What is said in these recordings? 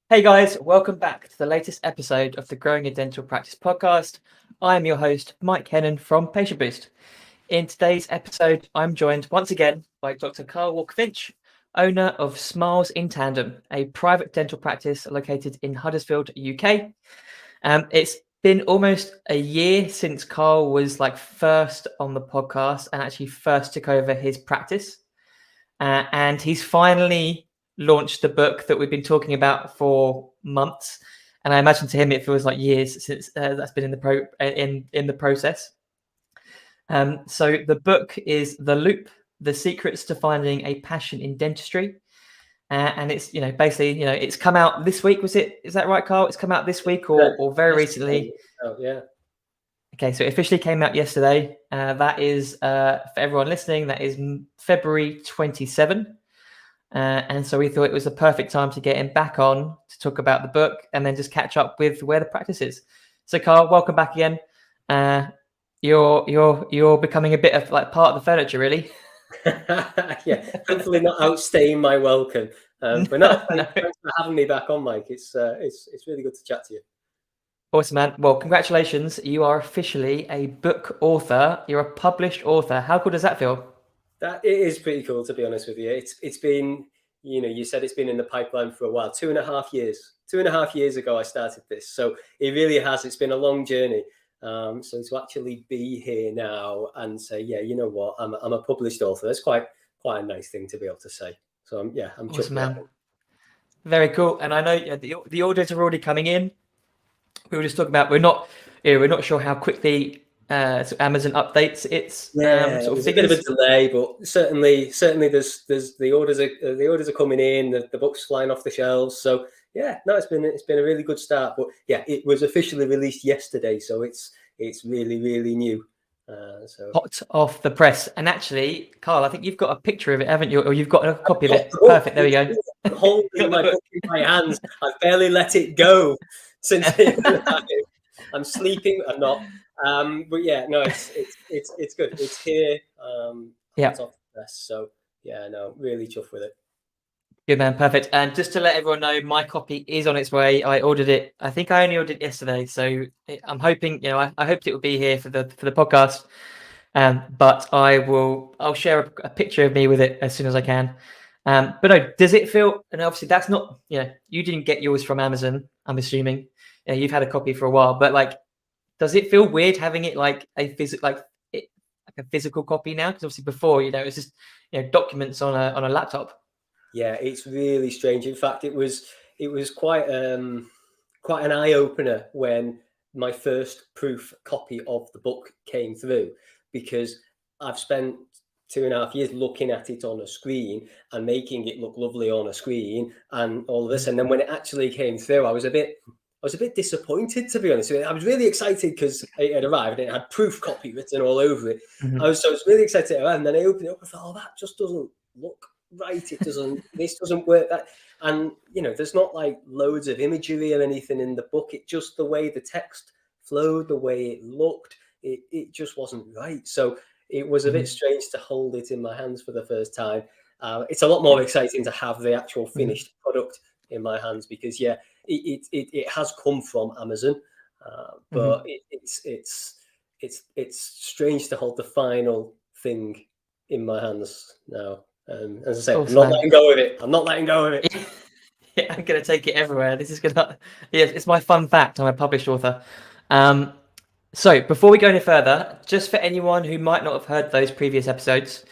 Hey guys, welcome back to the latest episode of the Growing a Dental Practice podcast. I am your host, Mike Hennon from Patient Boost. In today's episode, I'm joined once again by Dr. Karl Walker-Finch, owner of Smiles in Tandem, a private dental practice located in Huddersfield, UK. It's been almost a year since Karl was first on the podcast and actually first took over his practice. And he's finally launched the book that we've been talking about for months. And I imagine to him it feels like years since that's been in the process. So the book is The Loupe: The Secrets to Finding a Passion in Dentistry. And it's basically it's come out this week. Is that right, Karl? It's come out this week or very recently? Oh yeah. Okay, so it officially came out yesterday. That is, for everyone listening, that is February 27. And so we thought it was a perfect time to get him back on to talk about the book and then just catch up with where the practice is. So, Karl, welcome back again. You're becoming a bit of part of the furniture, really. Yeah, hopefully not outstaying my welcome. But no, thanks for having me back on, Mike. It's really good to chat to you. Awesome, man. Well, congratulations. You are officially a book author. You're a published author. How cool does that feel? It is pretty cool, to be honest with you. It's been, you said it's been in the pipeline for a while. 2.5 years. 2.5 years ago, I started this. So it really has. It's been a long journey. So to actually be here now and say, yeah, you know what, I'm a published author. That's quite a nice thing to be able to say. So I'm awesome, man. Very cool. And I know the orders are already coming in. We were just talking about we're not sure how quickly Amazon updates its there's a bit of a delay, but certainly there's the orders are coming in, the book's flying off the shelves. So yeah, no, it's been a really good start. But yeah, it was officially released yesterday, so it's really new. So hot off the press. And actually, Karl, I think you've got a picture of it, haven't you? Or you've got a copy of it. Perfect. There we go. I'm holding my book in my hands. I've barely let it go since I'm sleeping. I'm not. But yeah, no, it's good. It's here. Hot off the press. So yeah, no, really chuffed with it. Good, man. Perfect. And just to let everyone know, my copy is on its way. I ordered it. I think I only ordered it yesterday, so I'm hoping. I hoped it would be here for the podcast. But I'll share a picture of me with it as soon as I can. But no, does it feel? And obviously, that's not. You didn't get yours from Amazon. I'm assuming. You've had a copy for a while, but does it feel weird having it like a physical copy now? Because obviously before, it was just documents on a laptop. Yeah, it's really strange. In fact, it was quite an eye opener when my first proof copy of the book came through, because I've spent 2.5 years looking at it on a screen and making it look lovely on a screen and all of this. And then when it actually came through, I was a bit disappointed, to be honest. I was really excited because it had arrived and it had proof copy written all over it. Mm-hmm. I was really excited. And then I opened it up and thought, oh, that just doesn't look right. It doesn't. This doesn't work. That, and there's not loads of imagery or anything in the book. It just, the way the text flowed, the way it looked, it just wasn't right. So it was a bit strange to hold it in my hands for the first time. It's a lot more exciting to have the actual finished product in my hands, because it has come from Amazon, but it's strange to hold the final thing in my hands now. As I say, I'm not letting go of it. I'm not letting go of it. Yeah, I'm going to take it everywhere. This is going to... Yeah, it's my fun fact. I'm a published author. So before we go any further, just for anyone who might not have heard those previous episodes,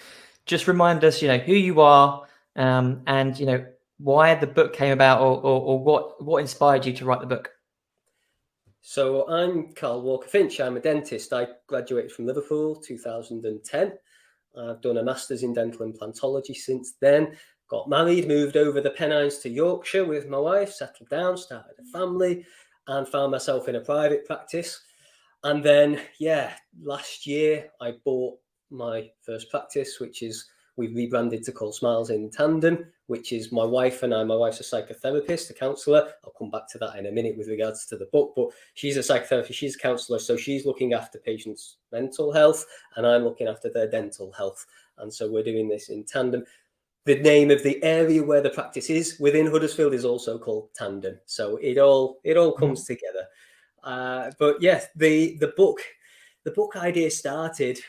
just remind us, who you are, and, why the book came about, or what inspired you to write the book. So I'm Karl Walker-Finch. I'm a dentist. I graduated from Liverpool 2010. I've done a master's in dental implantology since then. Got married, moved over the Pennines to Yorkshire with my wife, settled down, started a family, and found myself in a private practice. And then, last year I bought my first practice, which is, we've rebranded to called Smiles in Tandem, which is my wife and I. My wife's a psychotherapist, a counsellor. I'll come back to that in a minute with regards to the book, but she's a psychotherapist, she's a counsellor, so she's looking after patients' mental health and I'm looking after their dental health. And so we're doing this in tandem. the name of the area where the practice is within Huddersfield is also called Tandem. So it all comes together. But yes, the book idea started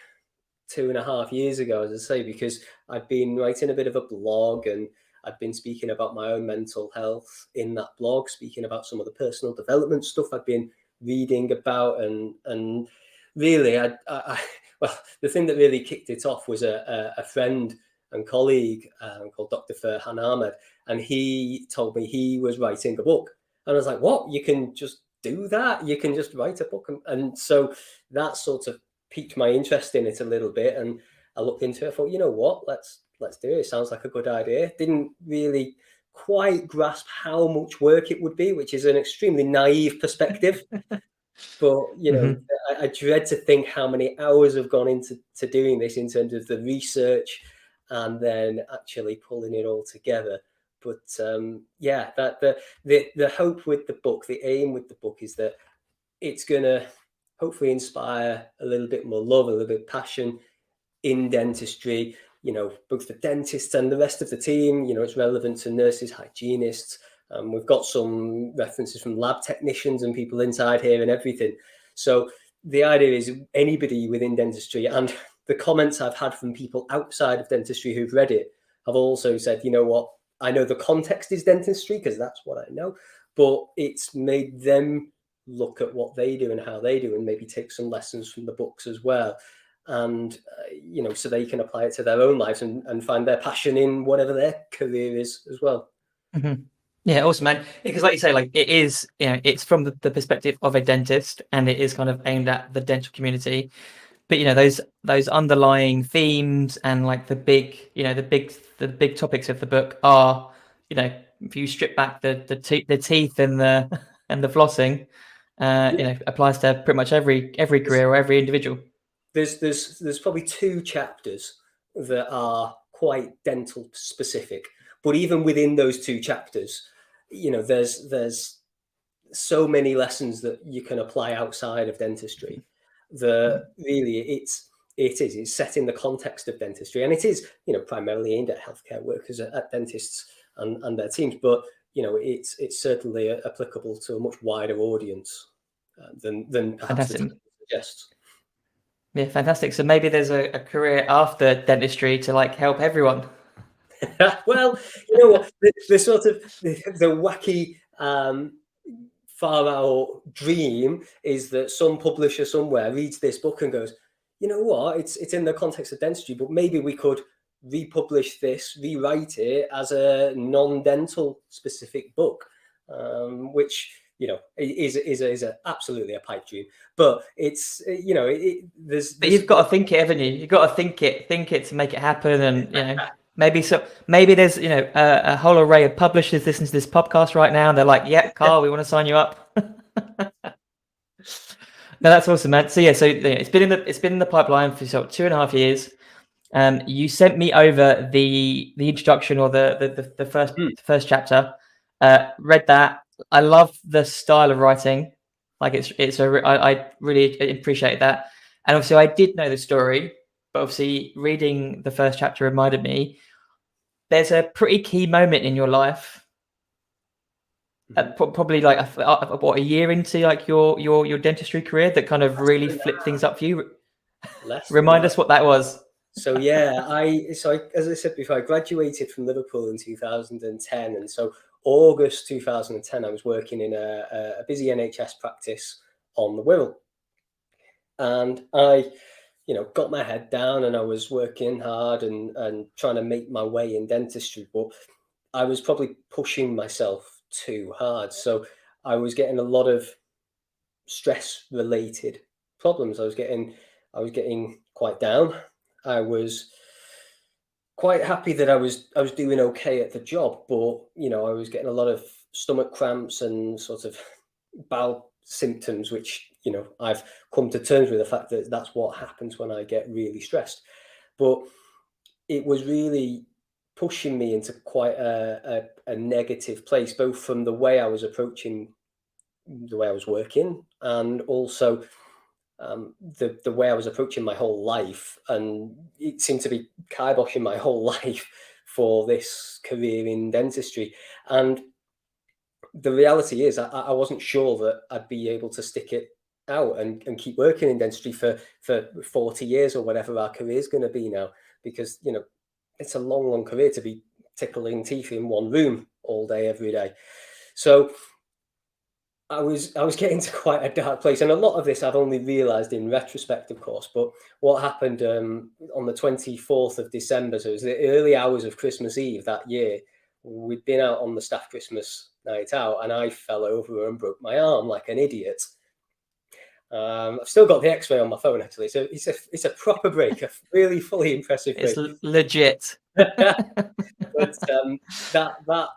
2.5 years ago, as I say, because I'd been writing a bit of a blog and I'd been speaking about my own mental health in that blog, speaking about some of the personal development stuff I'd been reading about, and really, well, the thing that really kicked it off was a friend and colleague called Dr. Farhan Ahmed, and he told me he was writing a book, and I was like, "What? You can just do that? You can just write a book?" And so that sort of piqued my interest in it a little bit, and I looked into it. I thought, you know what, let's do it. It sounds like a good idea. Didn't really quite grasp how much work it would be, which is an extremely naive perspective. But you know, I dread to think how many hours have gone into doing this in terms of the research and then actually pulling it all together. But yeah, that the hope with the book, the aim with the book, is that it's gonna hopefully inspire a little bit more love, a little bit of passion in dentistry, you know, both the dentists and the rest of the team. You know, it's relevant to nurses, hygienists. We've got some references from lab technicians and people inside here and everything. So the idea is anybody within dentistry, and the comments I've had from people outside of dentistry who've read it have also said, you know what, I know the context is dentistry because that's what I know, but it's made them look at what they do and how they do and maybe take some lessons from the books as well. And, you know, so they can apply it to their own lives and find their passion in whatever their career is as well. Yeah, awesome, man. Because like you say, like it is, you know, it's from the perspective of a dentist and it is kind of aimed at the dental community. But, you know, those underlying themes and like the big, you know, the big topics of the book are, you know, if you strip back the teeth and the and the flossing, you know, applies to pretty much every career or every individual. There's probably 2 chapters that are quite dental specific, but even within those 2 chapters, you know, there's so many lessons that you can apply outside of dentistry. Really it's set in the context of dentistry, and it is, you know, primarily aimed at healthcare workers, at dentists and their teams, but you know, it's certainly applicable to a much wider audience than perhaps the title suggests. Yeah, fantastic. So maybe there's a career after dentistry to like help everyone. Well, you know what, the sort of the wacky far out dream is that some publisher somewhere reads this book and goes, you know what, it's in the context of dentistry, but maybe we could republish this, rewrite it as a non-dental specific book, which, you know, is absolutely a pipe dream. But it's, you know, there's But you've got to think it, haven't you? You've got to think it to make it happen, and you know. Maybe there's, you know, a whole array of publishers listening to this podcast right now, and they're like, "Yeah, Karl, we want to sign you up." No, that's awesome, man. So yeah, so you know, it's been in the pipeline for sort of 2.5 years. You sent me over the introduction or the first chapter. Read that. I love the style of writing. Like I really appreciate that. And obviously, I did know the story, but obviously, reading the first chapter reminded me there's a pretty key moment in your life, probably like a year into like your dentistry career, that kind of really flipped things up for you. Remind us what that was. So yeah, as I said before, I graduated from Liverpool in 2010, and so August 2010, I was working in a busy NHS practice on the Wirral, and I, you know, got my head down and I was working hard and trying to make my way in dentistry, but I was probably pushing myself too hard. So I was getting a lot of stress related problems. I was getting quite down. I was quite happy that I was doing okay at the job, but you know, I was getting a lot of stomach cramps and sort of bowel symptoms, which, you know, I've come to terms with the fact that that's what happens when I get really stressed. But it was really pushing me into quite a negative place, both from the way I was approaching the way I was working, and also the way I was approaching my whole life. And it seemed to be kiboshing my whole life for this career in dentistry. And the reality is I wasn't sure that I'd be able to stick it out and keep working in dentistry for 40 years or whatever our career is going to be now, because, you know, it's a long career to be tickling teeth in one room all day, every day. So I was getting to quite a dark place, and a lot of this I've only realised in retrospect, of course. But what happened on the 24th of December, so it was the early hours of Christmas Eve that year, we'd been out on the staff Christmas night out, and I fell over and broke my arm like an idiot. I've still got the X-ray on my phone, actually. So it's a proper break, a really fully impressive break. It's legit. But that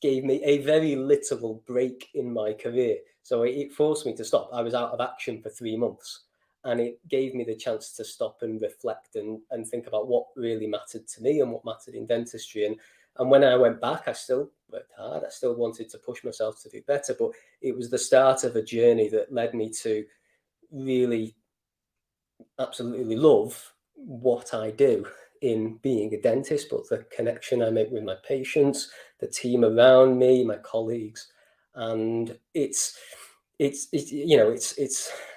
gave me a very literal break in my career. So it forced me to stop. I was out of action for 3 months, and it gave me the chance to stop and reflect and think about what really mattered to me and what mattered in dentistry. And when I went back, I still worked hard. I still wanted to push myself to do better, but it was the start of a journey that led me to really absolutely love what I do in being a dentist, but the connection I make with my patients, the team around me, my colleagues. And it's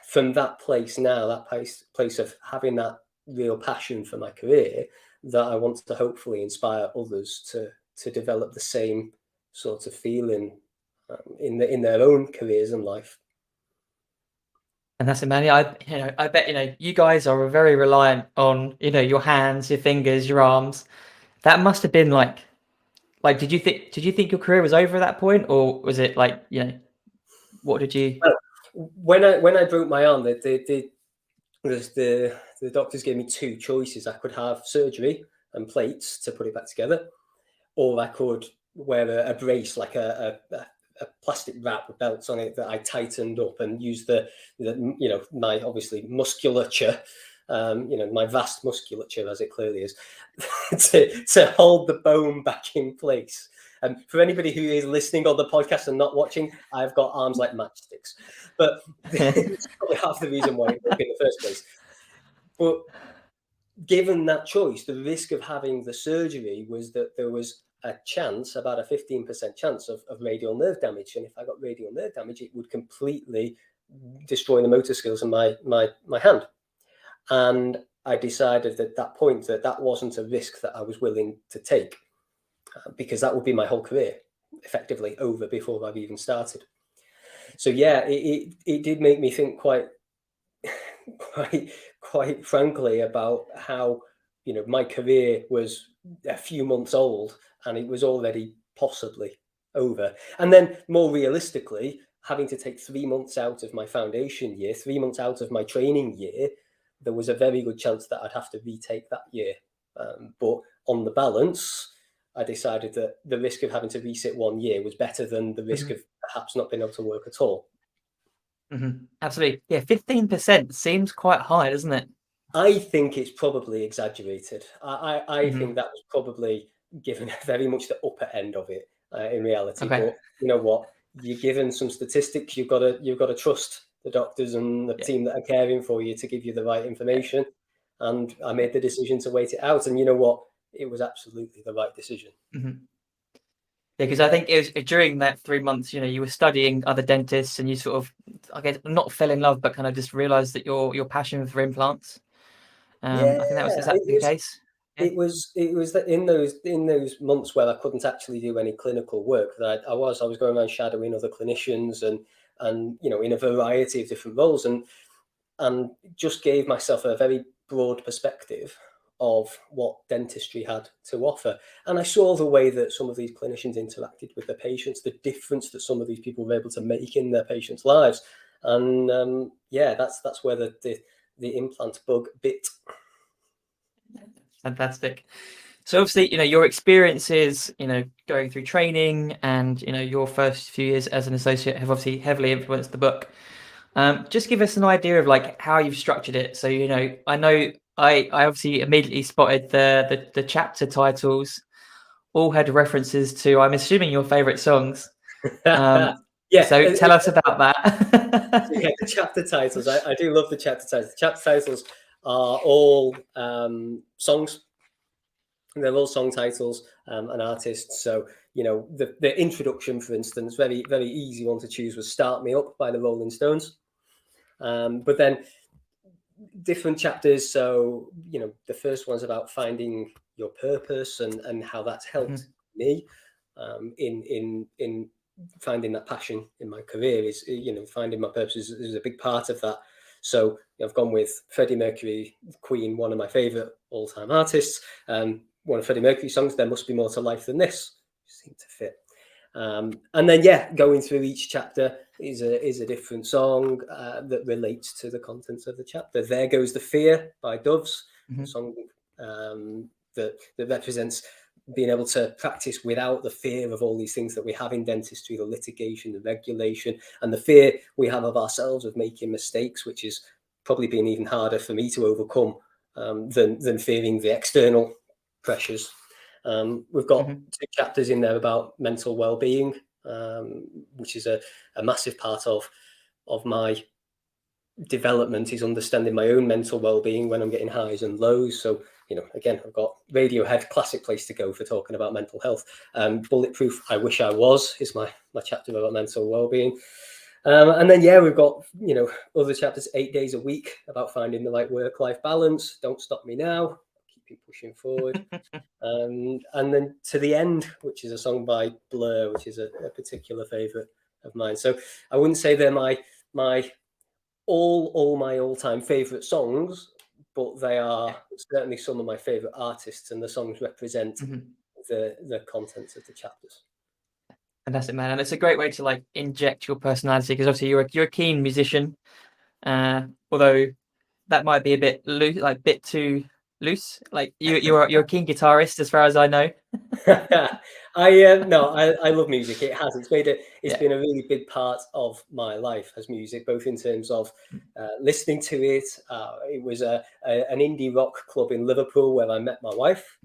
from that place now, that place of having that real passion for my career, that I want to hopefully inspire others to develop the same sort of feeling in their own careers and life. And that's it, man. I bet you guys are very reliant on your hands, your fingers, your arms. That must have been like did you think your career was over at that point, or was it what did you? Well, when I broke my arm, the doctors gave me two choices. I could have surgery and plates to put it back together, or I could wear a brace, like a plastic wrap with belts on it that I tightened up and used my obviously musculature, my vast musculature, as it clearly is, to hold the bone back in place. And for anybody who is listening on the podcast and not watching, I've got arms like matchsticks. But it's probably half the reason why it broke in the first place. But given that choice, the risk of having the surgery was that there was a chance, about a 15% chance of radial nerve damage. And if I got radial nerve damage, it would completely destroy the motor skills in my hand. And I decided at that point that wasn't a risk that I was willing to take, because that would be my whole career effectively over before I've even started. So yeah, it did make me think quite frankly about how, my career was a few months old and it was already possibly over. And then more realistically, having to take 3 months out of my foundation year, 3 months out of my training year, there was a very good chance that I'd have to retake that year. But on the balance, I decided that the risk of having to resit 1 year was better than the risk of perhaps not being able to work at all. Mm-hmm. Absolutely. Yeah, 15% seems quite high, doesn't it? I think it's probably exaggerated. I think that was probably given very much the upper end of it in reality. Okay. But you know what? You're given some statistics. You've got to trust the doctors and the team that are caring for you to give you the right information. And I made the decision to wait it out. And you know what? It was absolutely the right decision. Mm-hmm. Yeah, because I think it was during that 3 months, you were studying other dentists, and you sort of, I guess, not fell in love, but kind of just realised that your passion for implants. I think that was, is that the case? Yeah. It was that in those months where I couldn't actually do any clinical work, that I was going around shadowing other clinicians and in a variety of different roles, and just gave myself a very broad perspective of what dentistry had to offer. And I saw the way that some of these clinicians interacted with their patients, the difference that some of these people were able to make in their patients' lives. And that's where the implant bug bit. Fantastic. So obviously, your experiences, going through training and, your first few years as an associate have obviously heavily influenced the book. Just give us an idea of how you've structured it. So, I know I obviously immediately spotted the chapter titles all had references to, I'm assuming, your favorite songs. Yeah. So tell us about that. Yeah, the chapter titles. I do love the chapter titles. The chapter titles are all songs. They're all song titles. an artist. So, the introduction, for instance, very, very easy one to choose was Start Me Up by the Rolling Stones. But then different chapters. So, the first one's about finding your purpose and how that's helped me in finding that passion in my career. Is finding my purpose is a big part of that. So I've gone with Freddie Mercury, Queen, one of my favorite all-time artists. One of Freddie Mercury's songs, There Must Be More to Life Than This, seemed to fit. And then going through each chapter is a different song that relates to the contents of the chapter. There Goes the Fear by Doves, a song that represents being able to practice without the fear of all these things that we have in dentistry, the litigation, the regulation, and the fear we have of ourselves of making mistakes, which is probably been even harder for me to overcome than fearing the external pressures. We've got 2 chapters in there about mental well-being, which is a massive part of my development, is understanding my own mental well-being when I'm getting highs and lows. So, again, I've got Radiohead, classic place to go for talking about mental health. Bulletproof, I Wish I Was, is my chapter about mental well-being. And then, we've got, other chapters, 8 days a week, about finding the right work-life balance. Don't Stop Me Now, keep you pushing forward. And then To the End, which is a song by Blur, which is a particular favorite of mine. So I wouldn't say they're my all my all-time favorite songs, but they are certainly some of my favorite artists, and the songs represent the contents of the chapters. Fantastic, man. And it's a great way to inject your personality, because obviously you're a keen musician, although that might be a bit loose, bit too loose. You're a keen guitarist, as far as I know. I love music. It has. It's been a really big part of my life as music, both in terms of listening to it. It was an indie rock club in Liverpool where I met my wife.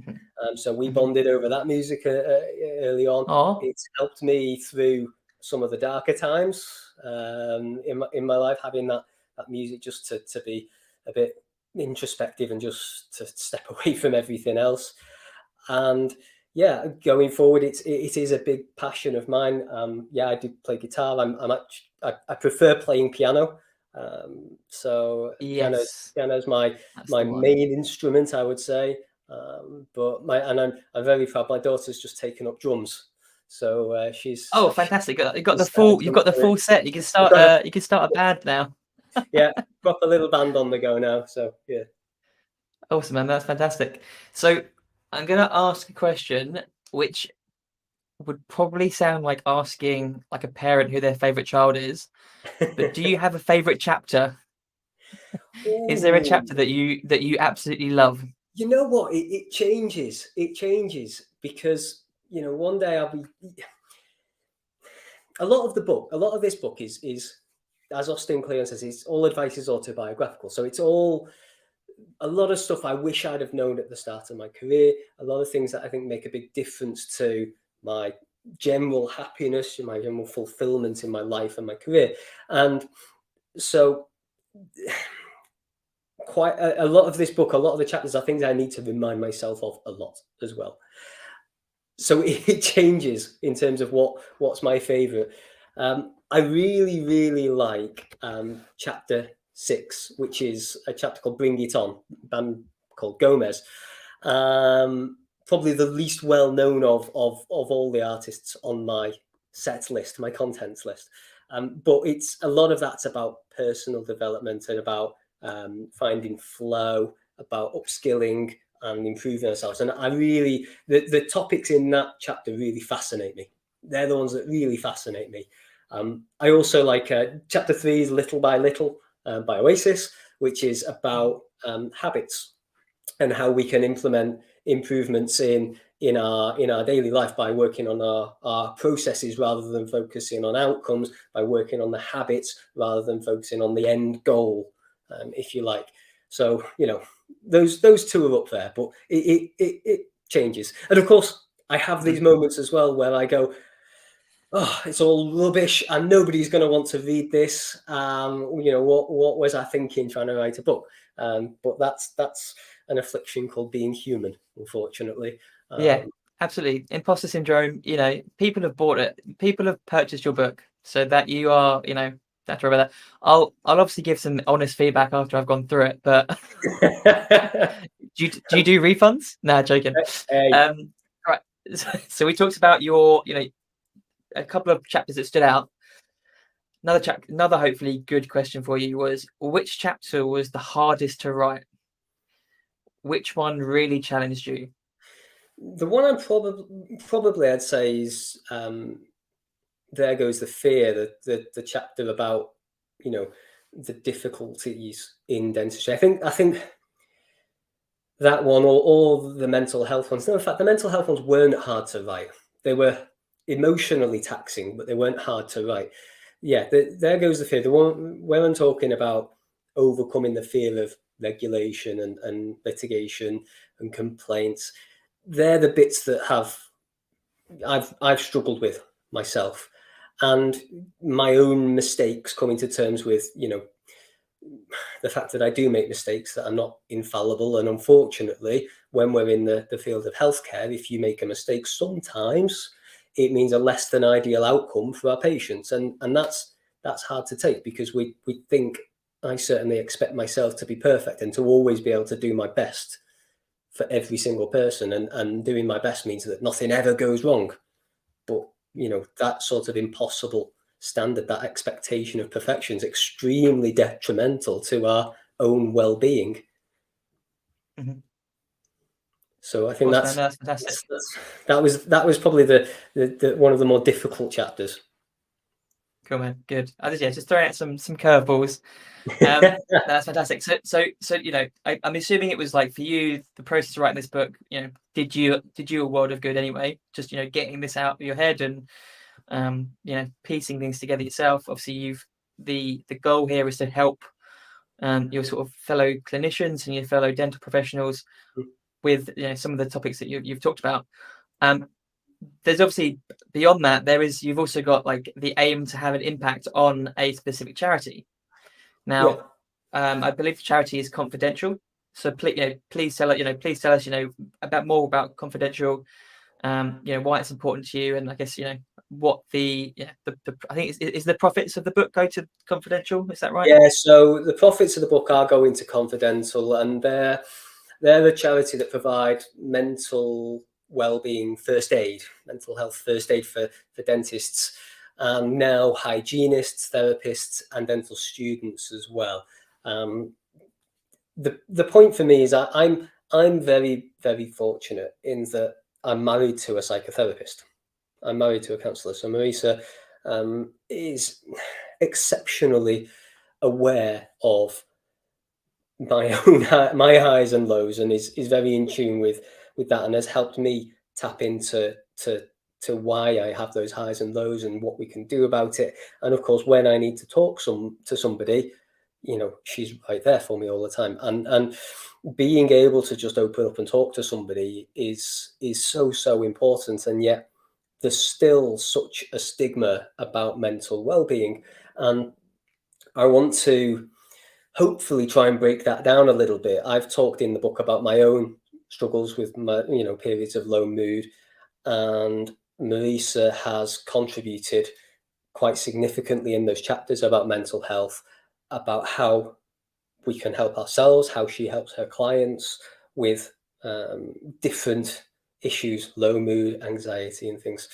So we bonded over that music early on. Aww. It's helped me through some of the darker times in my life, having that music just to be a bit introspective and just to step away from everything else. And going forward, it is a big passion of mine. I do play guitar. I prefer playing piano. So Yes, piano's my main instrument, I would say. But I'm very proud. My daughter's just taken up drums, so she's fantastic. You've got the full set. You can start a band now. Proper little band on the go now. So awesome, man. That's fantastic. So I'm going to ask a question which would probably sound like asking a parent who their favorite child is, but do you have a favorite chapter? Is there a chapter that you absolutely love? You know what? It changes. It changes because one day I'll be. A lot of this book is as Austin Kleon says, it's all advice is autobiographical. So it's all a lot of stuff I wish I'd have known at the start of my career. A lot of things that I think make a big difference to my general happiness and my general fulfillment in my life and my career. And so quite a lot of this book, a lot of the chapters are things I need to remind myself of a lot as well. So it changes in terms of what's my favorite. I really, really like chapter 6, which is a chapter called Bring It On, a band called Gomez. Probably the least well known of all the artists on my set list, my contents list. But it's a lot of that's about personal development and about finding flow, about upskilling and improving ourselves. And I really, the topics in that chapter really fascinate me. They're the ones that really fascinate me. I also like chapter 3 is Little by Little by Oasis, which is about habits and how we can implement improvements in our daily life by working on our processes rather than focusing on outcomes, by working on the habits rather than focusing on the end goal, if you like. So, those two are up there, but it changes. And of course, I have these moments as well where I go, oh, it's all rubbish and nobody's going to want to read this. What was I thinking trying to write a book? But that's an affliction called being human, unfortunately. Absolutely. Imposter syndrome, people have bought it. People have purchased your book so that you are, that's about that. I'll obviously give some honest feedback after I've gone through it, but do you do refunds? No, joking. Hey. Right. So we talked about your, a couple of chapters that stood out. Another hopefully good question for you was, which chapter was the hardest to write? Which one really challenged you? The one I'm probably I'd say is There Goes the Fear, the chapter about, the difficulties in dentistry. I think that one, or all the mental health ones. No, in fact, the mental health ones weren't hard to write. They were emotionally taxing, but they weren't hard to write. Yeah, There Goes the Fear. The one where I'm talking about overcoming the fear of regulation and litigation and complaints. They're the bits that I've struggled with myself, and my own mistakes, coming to terms with, the fact that I do make mistakes, that I'm not infallible. And unfortunately, when we're in the field of healthcare, if you make a mistake, sometimes it means a less than ideal outcome for our patients. And that's hard to take, because we think, I certainly expect myself to be perfect and to always be able to do my best for every single person. And doing my best means that nothing ever goes wrong. But, that sort of impossible standard, that expectation of perfection, is extremely detrimental to our own well-being. Mhm. So I think That's fantastic. that was probably the one of the more difficult chapters. Cool, man. Good. Just throwing out some curveballs. That's fantastic. So I'm assuming it was like, for you, the process of writing this book, did you a world of good anyway? Just getting this out of your head and piecing things together yourself. Obviously, the goal here is to help your sort of fellow clinicians and your fellow dental professionals with some of the topics that you've talked about. There's obviously, beyond that, you've also got like the aim to have an impact on a specific charity. Now, I believe the charity is confidential, so please tell us about more about confidential. Why it's important to you, and I guess what the I think is the profits of the book go to confidential. Is that right? Yeah. So the profits of the book are going to confidential, and they're a charity that provide mental well-being first aid, mental health first aid for dentists, and now hygienists, therapists, and dental students as well. The point for me is I'm very, very fortunate in that I'm married to a psychotherapist. I'm married to a counsellor. So Marisa is exceptionally aware of my highs and lows, and is very in tune with that, and has helped me tap into why I have those highs and lows and what we can do about it. And of course, when I need to talk to somebody, she's right there for me all the time. And being able to just open up and talk to somebody is so important. And yet there's still such a stigma about mental well-being, and I want to hopefully try and break that down a little bit. I've talked in the book about my own struggles with my periods of low mood, and Marisa has contributed quite significantly in those chapters about mental health, about how we can help ourselves, how she helps her clients with different issues, low mood, anxiety, and things.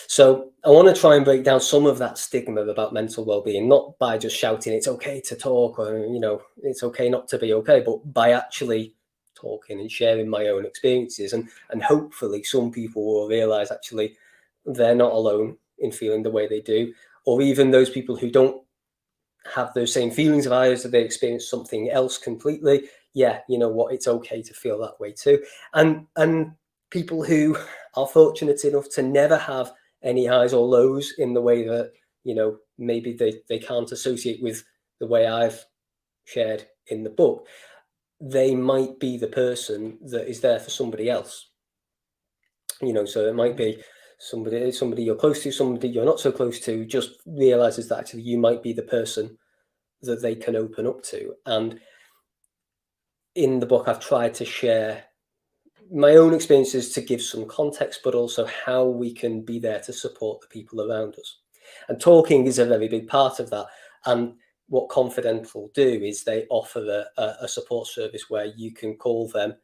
So I want to try and break down some of that stigma about mental well-being, not by just shouting it's okay to talk, or it's okay not to be okay, but by actually talking and sharing my own experiences, and hopefully some people will realize actually they're not alone in feeling the way they do, or even those people who don't have those same feelings of ours, that they experience something else completely. Yeah, you know what, it's okay to feel that way too. And people who are fortunate enough to never have any highs or lows in the way that maybe they can't associate with the way I've shared in the book, they might be the person that is there for somebody else. So it might be somebody you're close to, somebody you're not so close to, just realizes that actually you might be the person that they can open up to. And in the book, I've tried to share my own experiences to give some context, but also how we can be there to support the people around us. And talking is a very big part of that. And what Confidential do is they offer a support service where you can call them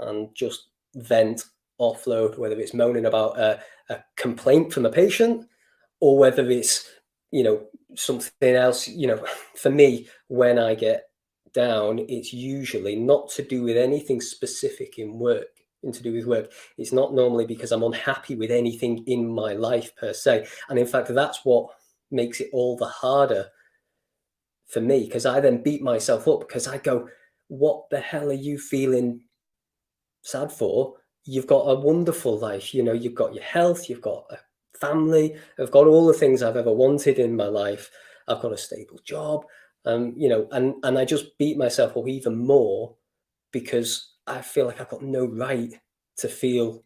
and just vent, offload, whether it's moaning about a complaint from a patient or whether it's, something else. For me, when I get down, it's usually not to do with anything specific in work. To do with work, it's not normally because I'm unhappy with anything in my life per se, and in fact that's what makes it all the harder for me, because I then beat myself up because I go, what the hell are you feeling sad for? You've got a wonderful life, you've got your health, you've got a family, I've got all the things I've ever wanted in my life, I've got a stable job, and I just beat myself up even more because I feel like I've got no right to feel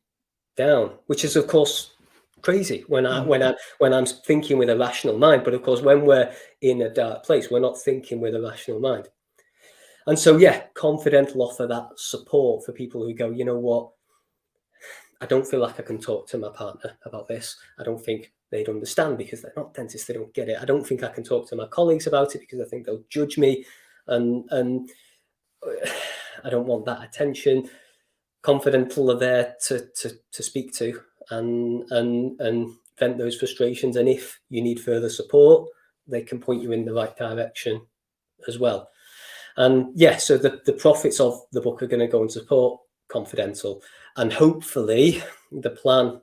down, which is of course crazy when I'm thinking with a rational mind. But of course, when we're in a dark place, we're not thinking with a rational mind. And so, Confidential offer that support for people who go, you know what, I don't feel like I can talk to my partner about this. I don't think they'd understand because they're not dentists. They don't get it. I don't think I can talk to my colleagues about it because I think they'll judge me. And I don't want that attention. Confidential are there to speak to and vent those frustrations. And if you need further support, they can point you in the right direction as well. And so the profits of the book are going to go and support Confidential. And hopefully the plan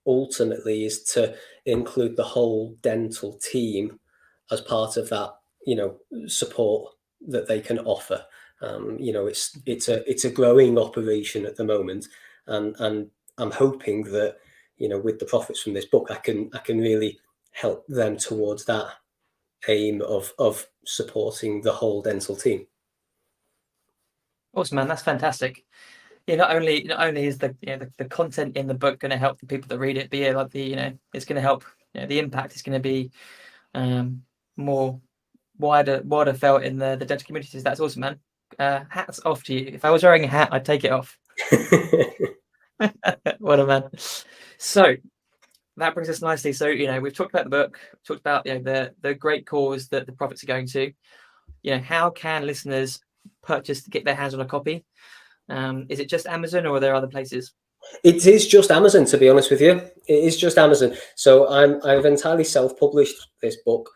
ultimately is to include the whole dental team as part of that, support that they can offer. It's a growing operation at the moment, and I'm hoping that with the profits from this book, I can really help them towards that aim of supporting the whole dental team. Awesome, man. That's fantastic. Not only is the the content in the book going to help the people that read it, but it's going to help. The impact is going to be more wider felt in the dental communities. That's awesome, man. Hats off to you. If I was wearing a hat, I'd take it off. What a man. So that brings us nicely. So we've talked about the book, talked about the great cause that the profits are going to. How can listeners get their hands on a copy? Is it just Amazon, or are there other places? It is just Amazon, to be honest with you. It is just Amazon. So I've entirely self-published this book,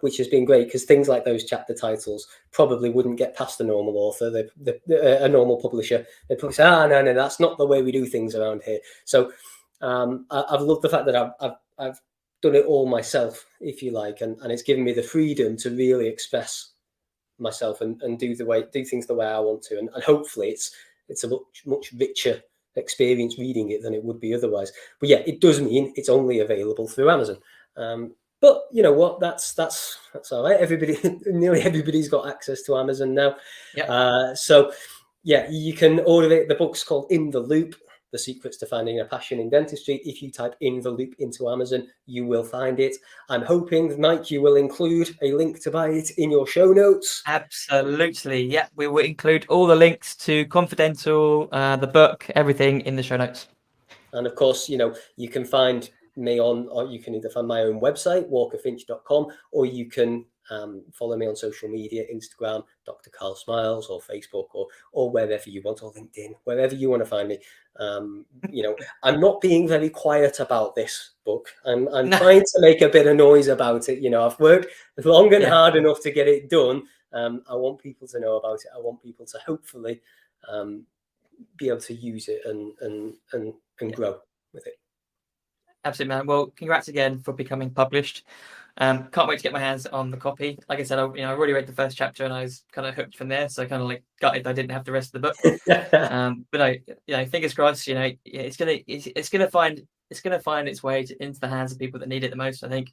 which has been great because things like those chapter titles probably wouldn't get past a normal author, a normal publisher. They'd probably say, no, that's not the way we do things around here. So I've loved the fact that I've done it all myself, if you like, and it's given me the freedom to really express myself and do things the way I want to, and hopefully it's a much richer experience reading it than it would be otherwise. But it does mean it's only available through Amazon. But you know what? That's all right. Nearly everybody's got access to Amazon now. So you can order it. The book's called In the Loupe: The Secrets to Finding a Passion in Dentistry. If you type In the Loupe into Amazon, you will find it. I'm hoping, Mike, you will include a link to buy it in your show notes. Absolutely. Yeah, we will include all the links to Confidential, the book, everything in the show notes. And of course, you can find me or you can either find my own website, walkerfinch.com, or you can follow me on social media, Instagram, Dr. Karl Smiles, or Facebook, or wherever you want, or LinkedIn, wherever you want to find me. I'm not being very quiet about this book. I'm trying to make a bit of noise about it. I've worked long and hard enough to get it done. I want people to know about it. I want people to hopefully be able to use it and grow with it. Absolutely, man. Well, congrats again for becoming published. Can't wait to get my hands on the copy. Like I said, I already read the first chapter and I was kind of hooked from there. So kind of like gutted I didn't have the rest of the book. But fingers crossed. It's gonna find its way into the hands of people that need it the most, I think.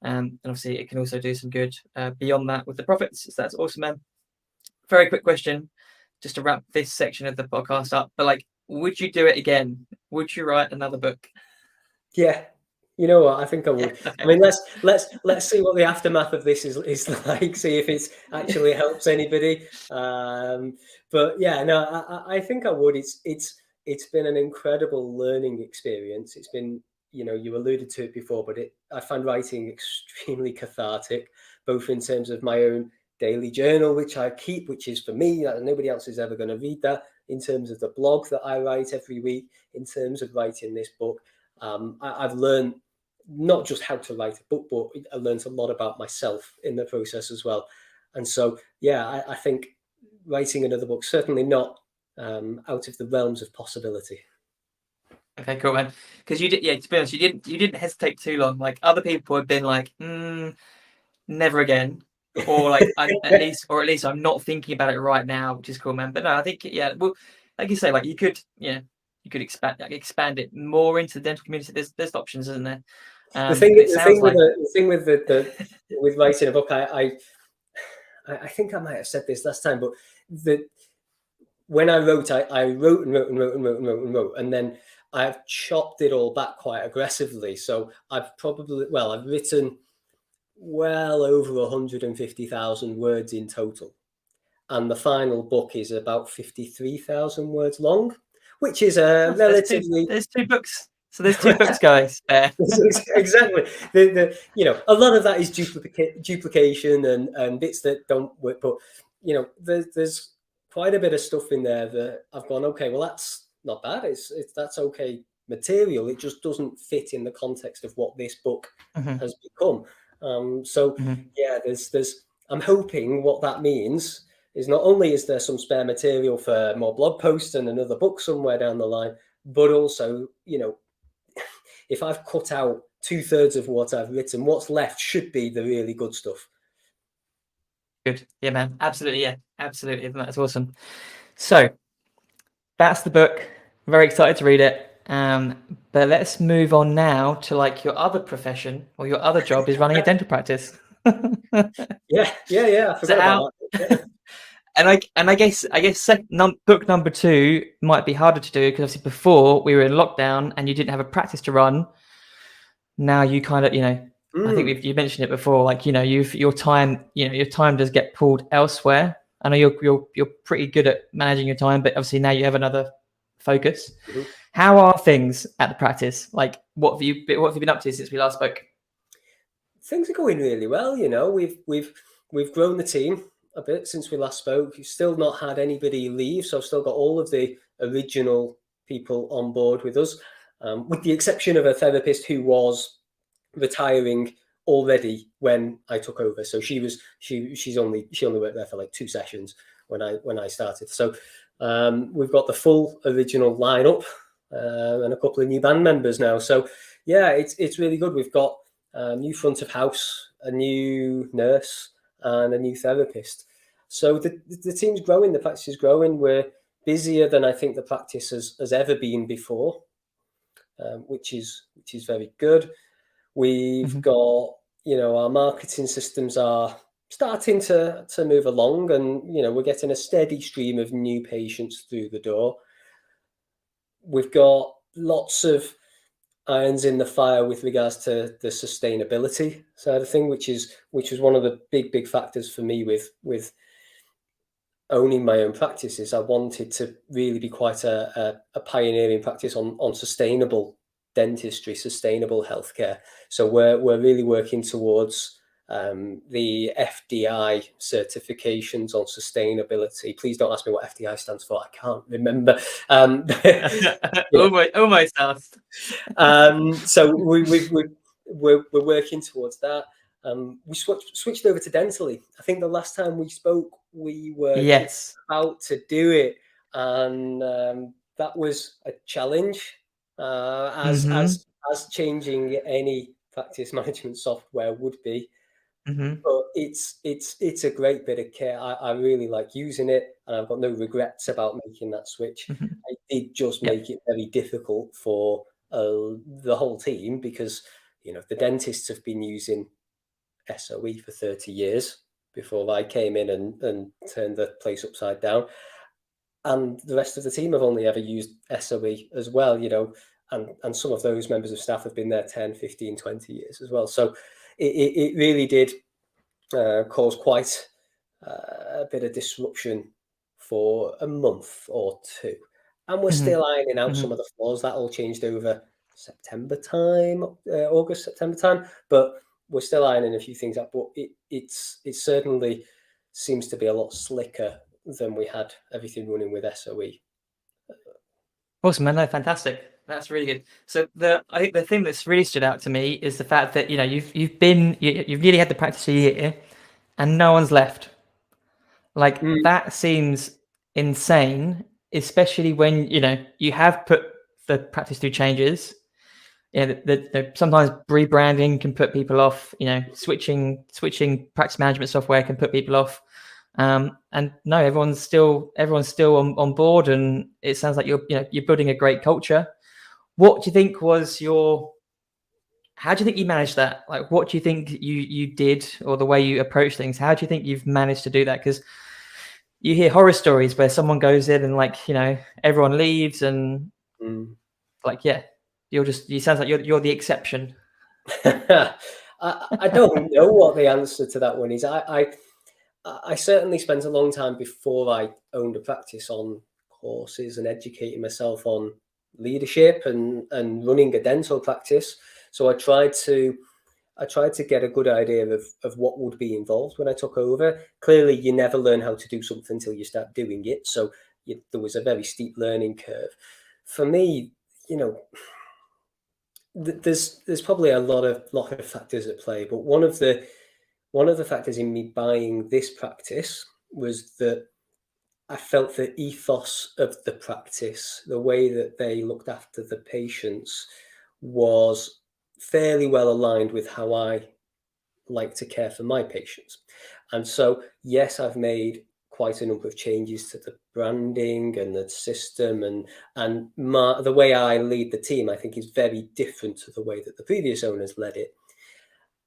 And obviously, it can also do some good beyond that with the profits. So that's awesome, man. Very quick question, just to wrap this section of the podcast up. But would you do it again? Would you write another book? Yeah, You know what? I think I Yeah, would. okay. I mean, let's see what the aftermath of this is like. See if it's actually helps anybody. But yeah, no, I think I would. It's been an incredible learning experience. It's been, you alluded to it before, but I find writing extremely cathartic, both in terms of my own daily journal, which I keep, which is for me. Nobody else is ever going to read that. In terms of the blog that I write every week, in terms of writing this book, I've learned not just how to write a book, but I learned a lot about myself in the process as well. And so, yeah, I think writing another book, certainly not out of the realms of possibility. Okay, cool, man. Because you did, yeah. To be honest, you didn't hesitate too long. Like other people have been like, never again, or like at least I'm not thinking about it right now, which is cool, man. But no, I think yeah. Well, like you say, like you could expand it more into the dental community. There's options, isn't there? The thing with writing a book, I think I might have said this last time, but when I wrote, I wrote and wrote and wrote and wrote and wrote and wrote, and then I've chopped it all back quite aggressively. So I've written well over 150,000 words in total, and the final book is about 53,000 words long, which is a relatively. There's two books. So there's two books, guys. There. Exactly. A lot of that is duplication and bits that don't work, but there's quite a bit of stuff in there that I've gone, okay, well, that's not bad. That's okay material. It just doesn't fit in the context of what this book has become. Yeah, I'm hoping what that means is not only is there some spare material for more blog posts and another book somewhere down the line, but also, if I've cut out 2/3 of what I've written, what's left should be the really good stuff. Good. Yeah, man. Absolutely. Yeah, absolutely. That's awesome. So that's the book. Very excited to read it. But let's move on now to like your other profession or your other job is running a dental practice. Yeah. I forgot about that. And I guess book number 2 might be harder to do because obviously before we were in lockdown and you didn't have a practice to run. Now you kind of, I think you mentioned it before, like, your time does get pulled elsewhere. I know you're pretty good at managing your time, but obviously now you have another focus. Mm-hmm. How are things at the practice? Like, what have you been up to since we last spoke? Things are going really well. We've grown the team a bit since we last spoke. We've still not had anybody leave, so I've still got all of the original people on board with us, with the exception of a therapist who was retiring already when I took over. So she only worked there for like 2 sessions when I started. So we've got the full original lineup and a couple of new band members now. So yeah, it's really good. We've got a new front of house, a new nurse, and a new therapist. So the team's growing, the practice is growing. We're busier than I think the practice has ever been before, which is very good. We've got, our marketing systems are starting to move along, and we're getting a steady stream of new patients through the door. We've got lots of irons in the fire with regards to the sustainability side of thing, which was one of the big factors for me with owning my own practices. I wanted to really be quite a pioneering practice on sustainable dentistry, sustainable healthcare. So we're really working towards the FDI certifications on sustainability. Please don't ask me what FDI stands for. I can't remember. Almost asked. So we're working towards that. We switched over to Dentally. I think the last time we spoke, we were just about to do it, and that was a challenge. As changing any practice management software would be. But it's a great bit of care. I really like using it, and I've got no regrets about making that switch. I did just make it very difficult for the whole team because the dentists have been using SOE for 30 years before I came in and turned the place upside down, and the rest of the team have only ever used SOE as well. and some of those members of staff have been there 10, 15, 20 years as well. So it really did cause quite a bit of disruption for a month or two. And we're still ironing out some of the flaws. That all changed over September time, August, September time. But we're still ironing a few things out. But it certainly seems to be a lot slicker than we had everything running with SOE. Awesome, man. No, fantastic. That's really good. So I think the thing that's really stood out to me is the fact that you've nearly had the practice a year, and no one's left. Like that seems insane, especially when you have put the practice through changes. Sometimes rebranding can put people off. Switching practice management software can put people off. And no, everyone's still on board, and it sounds like you're building a great culture. What do you think how do you think you managed that? Like, what do you think you did, or the way you approach things? How do you think you've managed to do that? Because you hear horror stories where someone goes in and everyone leaves, and you sounds like you're the exception. I don't know what the answer to that one is. I certainly spent a long time before I owned a practice on courses and educating myself on leadership and running a dental practice. So I tried to get a good idea of what would be involved when I took over. Clearly, you never learn how to do something until you start doing it. So there was a very steep learning curve. For me, there's probably a lot of factors at play, but one of the factors in me buying this practice was that I felt the ethos of the practice, the way that they looked after the patients, was fairly well aligned with how I like to care for my patients. And so, yes, I've made quite a number of changes to the branding and the system, and the way I lead the team, I think, is very different to the way that the previous owners led it.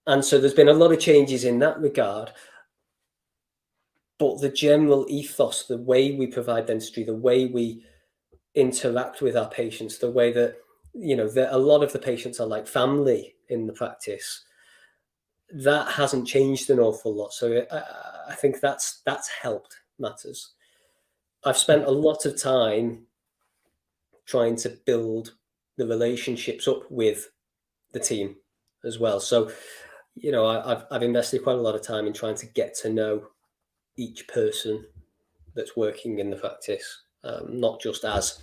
And so there's been a lot of changes in that regard. But the general ethos, the way we provide dentistry, the way we interact with our patients, the way that, a lot of the patients are like family in the practice, that hasn't changed an awful lot. So I think that's helped matters. I've spent a lot of time trying to build the relationships up with the team as well. So, I've invested quite a lot of time in trying to get to know each person that's working in the practice, not just as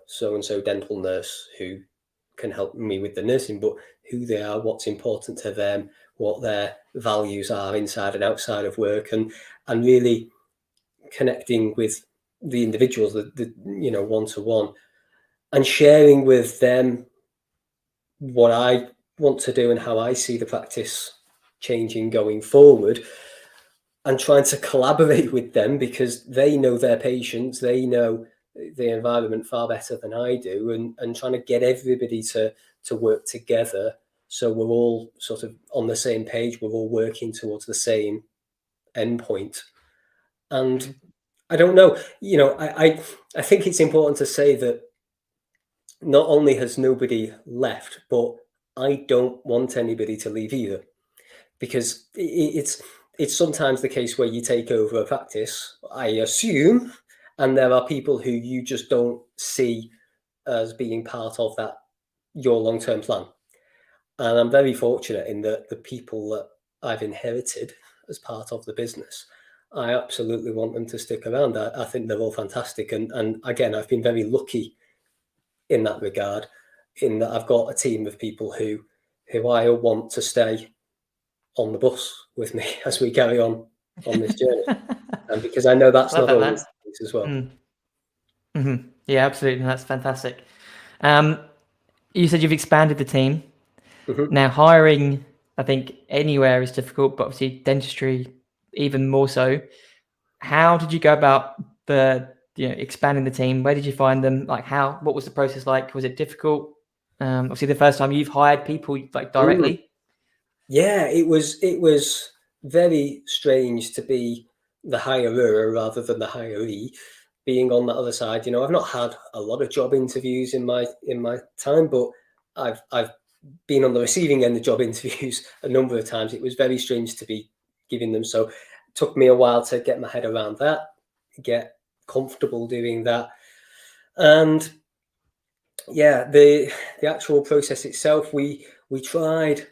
so-and-so dental nurse who can help me with the nursing, but who they are, what's important to them, what their values are inside and outside of work, and really connecting with the individuals, the one-to-one, and sharing with them what I want to do and how I see the practice changing going forward, and trying to collaborate with them because they know their patients, they know the environment far better than I do, and trying to get everybody to work together so we're all sort of on the same page, we're all working towards the same endpoint. And I don't know, I think it's important to say that not only has nobody left, but I don't want anybody to leave either, because it's sometimes the case where you take over a practice, I assume, and there are people who you just don't see as being part of your long-term plan. And I'm very fortunate in that the people that I've inherited as part of the business, I absolutely want them to stick around. I think they're all fantastic. And again, I've been very lucky in that regard, in that I've got a team of people who I want to stay on the bus with me as we carry on this journey. And because I know that's not always the case as well. Mm-hmm. Yeah, absolutely. That's fantastic. You said you've expanded the team. Mm-hmm. Now, hiring, I think, anywhere is difficult, but obviously dentistry even more so. How did you go about expanding the team? Where did you find them? What was the process like? Was it difficult? Obviously, the first time you've hired people directly. Yeah, it was very strange to be the hirer rather than the hiree. being on that other side. I've not had a lot of job interviews in my time, but I've been on the receiving end of job interviews a number of times. It was very strange to be giving them. So it took me a while to get my head around that, get comfortable doing that. And yeah, the actual process itself, we tried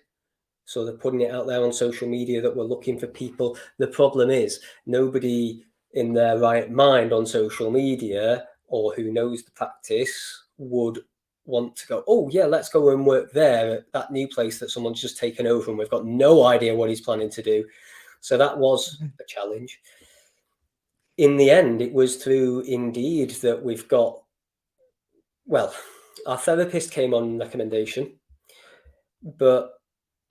sort of putting it out there on social media that we're looking for people. The problem is nobody in their right mind on social media or who knows the practice would want to go, oh yeah, let's go and work there at that new place that someone's just taken over and we've got no idea what he's planning to do. So that was a challenge. In the end, it was through Indeed that we've got, well, our therapist came on recommendation, but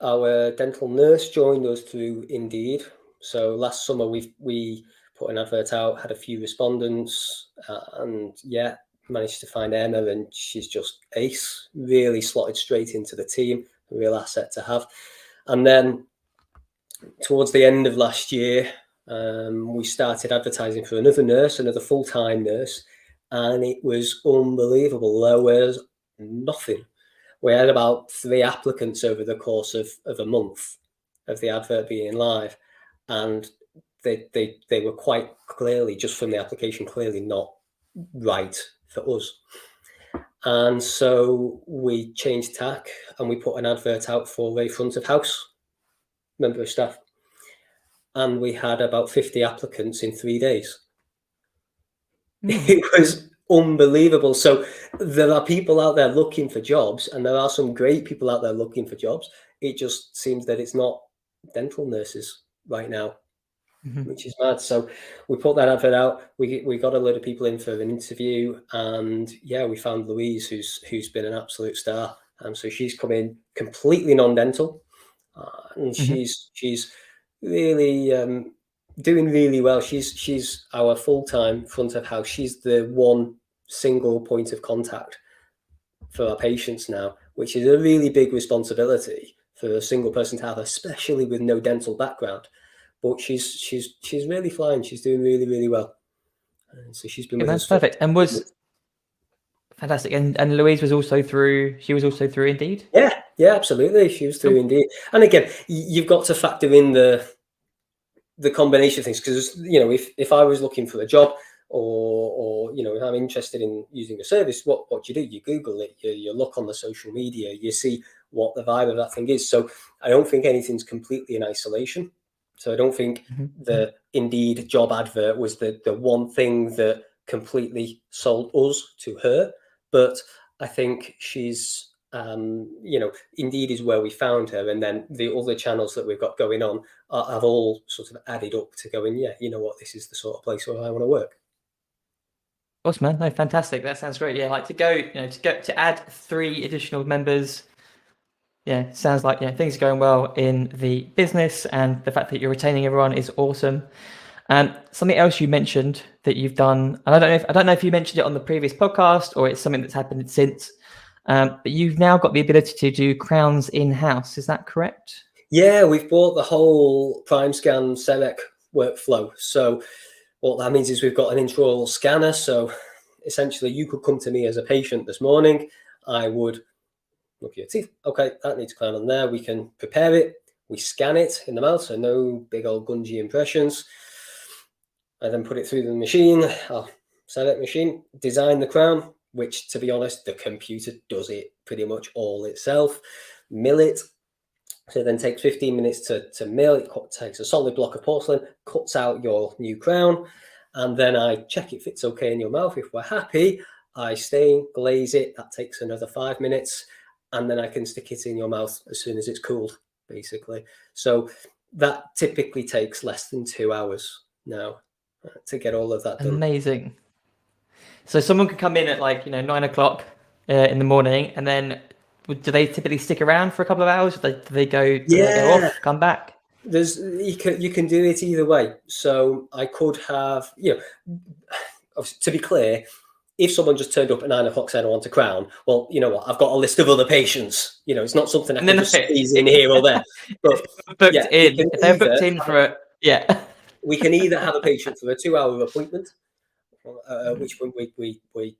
our dental nurse joined us through Indeed. So last summer we put an advert out, had a few respondents, and yeah, managed to find Emma, and she's just ace, really slotted straight into the team, a real asset to have. And then towards the end of last year, we started advertising for another full-time nurse, and it was unbelievable. There was nothing. We had about 3 applicants over the course of a month of the advert being live, and they were quite clearly, just from the application, clearly not right for us. And so we changed tack and we put an advert out for a front of house member of staff, and we had about 50 applicants in 3 days. It was unbelievable. So there are people out there looking for jobs, and there are some great people out there looking for jobs. It just seems that it's not dental nurses right now, which is mad. So we put that advert out. We got a load of people in for an interview, and yeah, we found Louise, who's been an absolute star. So she's come in completely non-dental, and she's really doing really well. She's our full-time front of house. She's the one single point of contact for our patients now, which is a really big responsibility for a single person to have, especially with no dental background. But she's really flying. She's doing really, really well. So she's been with us. Perfect. And was fantastic. And Louise was also through Indeed? Yeah, absolutely. She was through Indeed. And again, you've got to factor in the combination of things, because if I was looking for a job, or if I'm interested in using a service, what do? You Google it, you look on the social media, you see what the vibe of that thing is. So I don't think anything's completely in isolation. So I don't think the Indeed job advert was the one thing that completely sold us to her, but I think she's Indeed is where we found her, and then the other channels that we've got going on have all sort of added up to going, yeah, you know what, this is the sort of place where I want to work. Awesome, man. No, fantastic. That sounds great. Yeah, like to add 3 additional members. Yeah, sounds like things are going well in the business, and the fact that you're retaining everyone is awesome. And something else you mentioned that you've done, and I don't know if you mentioned it on the previous podcast or it's something that's happened since. But you've now got the ability to do crowns in-house. Is that correct? Yeah, we've bought the whole Prime Scan CEREC workflow. So what that means is we've got an intraoral scanner. So essentially you could come to me as a patient this morning. I would look at your teeth. Okay, that needs a crown on there. We can prepare it. We scan it in the mouth, so no big old gungy impressions. I then put it through the machine, our CEREC machine, design the crown, which, to be honest, the computer does it pretty much all itself. Mill it. So it then takes 15 minutes to mill. It takes a solid block of porcelain, cuts out your new crown, and then I check it fits okay in your mouth. If we're happy, I stain, glaze it. That takes another 5 minutes, and then I can stick it in your mouth as soon as it's cooled, basically. So that typically takes less than 2 hours now to get all of that done. Amazing. So someone could come in at 9 o'clock in the morning, and then do they typically stick around for a couple of hours? Do they go off, come back? You can do it either way. So I could have, to be clear, if someone just turned up at 9 o'clock saying I want a crown, well, you know what? I've got a list of other patients. It's not something I can just squeeze in here or there. But if they're booked in for we can either have a patient for a 2-hour appointment, which one we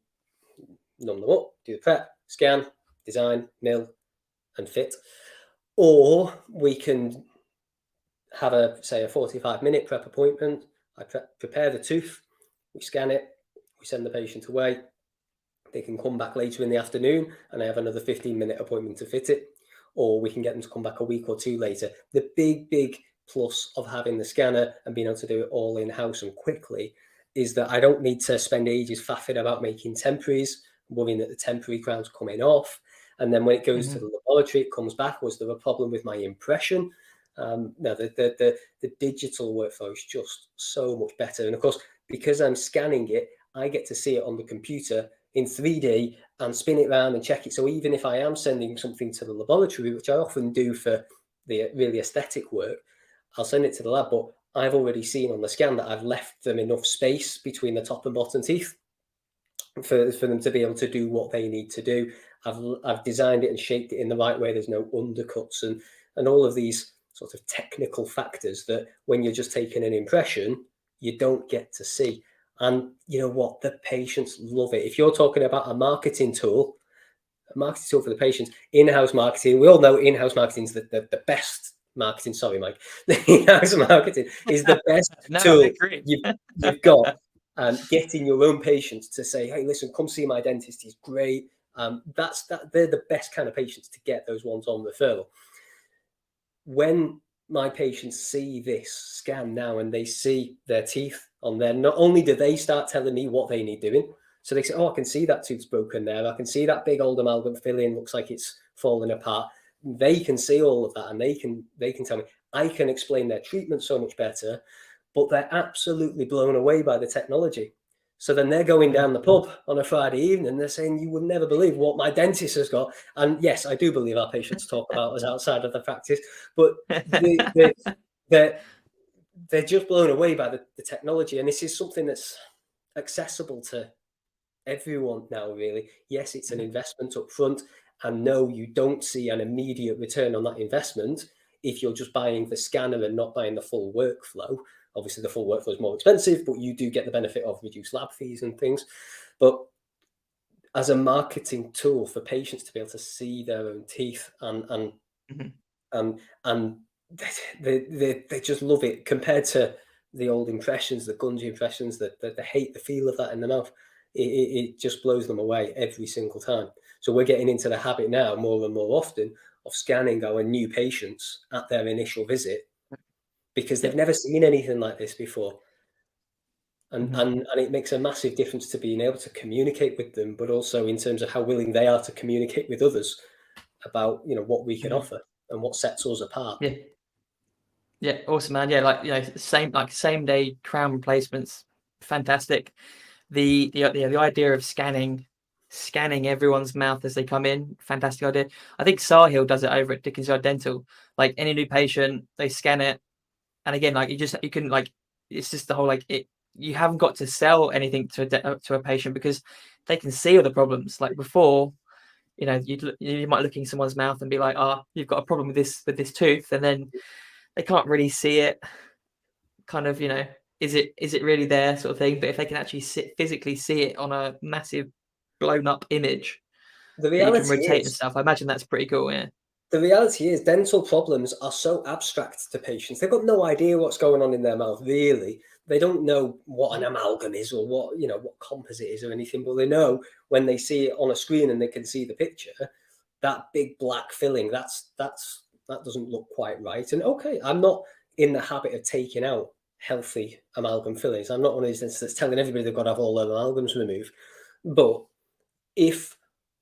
numb them up, do the prep, scan, design, mill, and fit. Or we can have a 45-minute prep appointment. I prepare the tooth, we scan it, we send the patient away. They can come back later in the afternoon and I have another 15-minute appointment to fit it. Or we can get them to come back a week or two later. The big plus of having the scanner and being able to do it all in-house and quickly is that I don't need to spend ages faffing about making temporaries, worrying that the temporary crown's coming off. And then when it goes to the laboratory, it comes back. Was there a problem with my impression? No, the digital workflow is just so much better. And of course, because I'm scanning it, I get to see it on the computer in 3D and spin it around and check it. So even if I am sending something to the laboratory, which I often do for the really aesthetic work, I'll send it to the lab, but I've already seen on the scan that I've left them enough space between the top and bottom teeth for them to be able to do what they need to do. I've designed it and shaped it in the right way. There's no undercuts and all of these sort of technical factors that when you're just taking an impression, you don't get to see. And you know what? The patients love it. If you're talking about a marketing tool for the patients, in-house marketing, we all know in-house marketing is the best marketing. Sorry, Mike. The in-house marketing is the best tool you've got. Getting your own patients to say, hey, listen, come see my dentist. He's great. They're the best kind of patients to get, those ones on referral. When my patients see this scan now and they see their teeth on there, not only do they start telling me what they need doing, so they say, oh, I can see that tooth's broken there. I can see that big old amalgam filling looks like it's falling apart. They can see all of that and they can tell me. I can explain their treatment so much better, but they're absolutely blown away by the technology. So then they're going down the pub on a Friday evening. They're saying, you would never believe what my dentist has got. And yes, I do believe our patients talk about us outside of the practice, but they're just blown away by the technology. And this is something that's accessible to everyone now, really. Yes, it's an investment up front. And no, you don't see an immediate return on that investment if you're just buying the scanner and not buying the full workflow. Obviously, the full workflow is more expensive, but you do get the benefit of reduced lab fees and things. But as a marketing tool for patients to be able to see their own teeth and they just love it compared to the old impressions, the gungy impressions, that they hate the feel of that in the mouth. It just blows them away every single time. So we're getting into the habit now more and more often of scanning our new patients at their initial visit, because they've never seen anything like this before. And it makes a massive difference to being able to communicate with them, but also in terms of how willing they are to communicate with others about, what we can offer and what sets us apart. Yeah, awesome, man. Yeah, same day crown replacements, fantastic. The idea of scanning everyone's mouth as they come in, fantastic idea. I think Sahil does it over at Dickens Yard Dental. Like any new patient, they scan it. And again, you can it's just the whole you haven't got to sell anything to a patient because they can see all the problems. Like before, you might look in someone's mouth and be like, you've got a problem with this tooth, and then they can't really see it. Kind of, is it really there, sort of thing. But if they can actually physically see it on a massive blown up image, the reality that you can rotate and stuff, I imagine that's pretty cool. Yeah. The reality is dental problems are so abstract to patients. They've got no idea what's going on in their mouth, really. They don't know what an amalgam is or what composite is or anything, but they know when they see it on a screen and they can see the picture, that big black filling, that doesn't look quite right. And okay, I'm not in the habit of taking out healthy amalgam fillings. I'm not one of these dentists that's telling everybody they've got to have all their amalgams removed. But if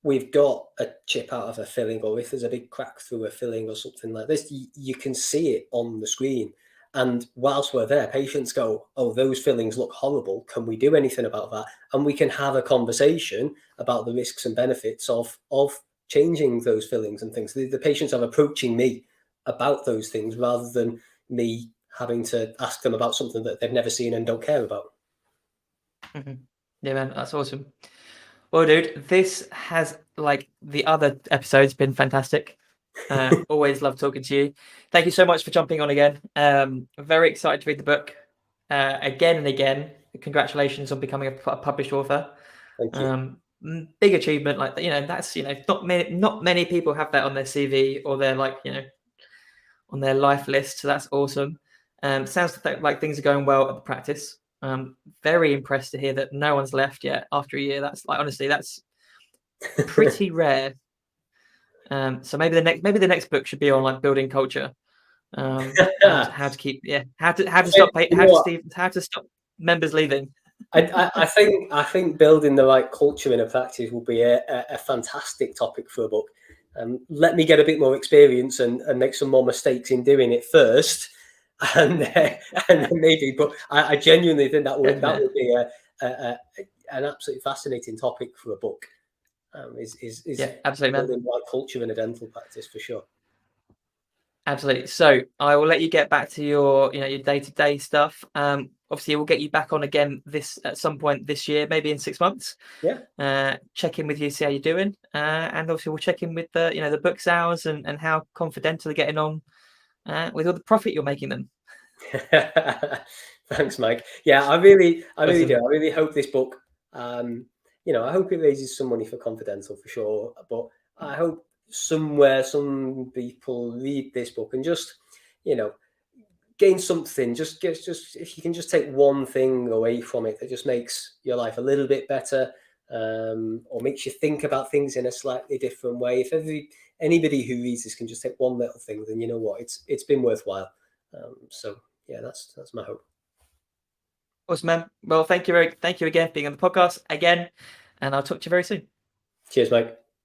we've got a chip out of a filling, or if there's a big crack through a filling or something like this, you can see it on the screen. And whilst we're there, patients go, oh, those fillings look horrible. Can we do anything about that? And we can have a conversation about the risks and benefits of changing those fillings and things. The patients are approaching me about those things rather than me having to ask them about something that they've never seen and don't care about. Yeah, man, that's awesome. Well, dude, this has, like the other episodes, been fantastic. Always love talking to you. Thank you so much for jumping on again. Very excited to read the book again and again. congratulations on becoming a published author. Thank you. Big achievement, like, that's, not many people have that on their CV or their, like, on their life list. So that's awesome. Sounds like things are going well at the practice. Very impressed to hear that no one's left yet after a year. That's, like, honestly, that's pretty rare. So maybe the next book should be on, like, building culture, and how to stop members leaving. I think building the right culture in a practice will be a fantastic topic for a book. Let me get a bit more experience and make some more mistakes in doing it first, and then maybe. But I genuinely think that would be an absolutely fascinating topic for a book. Absolutely, building the right culture in a dental practice for sure. Absolutely. So I will let you get back to your day-to-day stuff. Obviously, we'll get you back on again at some point this year, maybe in 6 months. Yeah. Check in with you, see how you're doing, and obviously we'll check in with the book sales and how Confidential are getting on with all the profit you're making them. Thanks, Mike. Yeah, I really Awesome. do. I really hope this book. I hope it raises some money for Confidential for sure. But I hope somewhere some people read this book and just gain something. Just if you can just take one thing away from it that just makes your life a little bit better, or makes you think about things in a slightly different way. If anybody who reads this can just take one little thing, then you know what, it's been worthwhile. So yeah, that's my hope. Awesome, man. Well, thank you again for being on the podcast again, and I'll talk to you very soon. Cheers, Mike.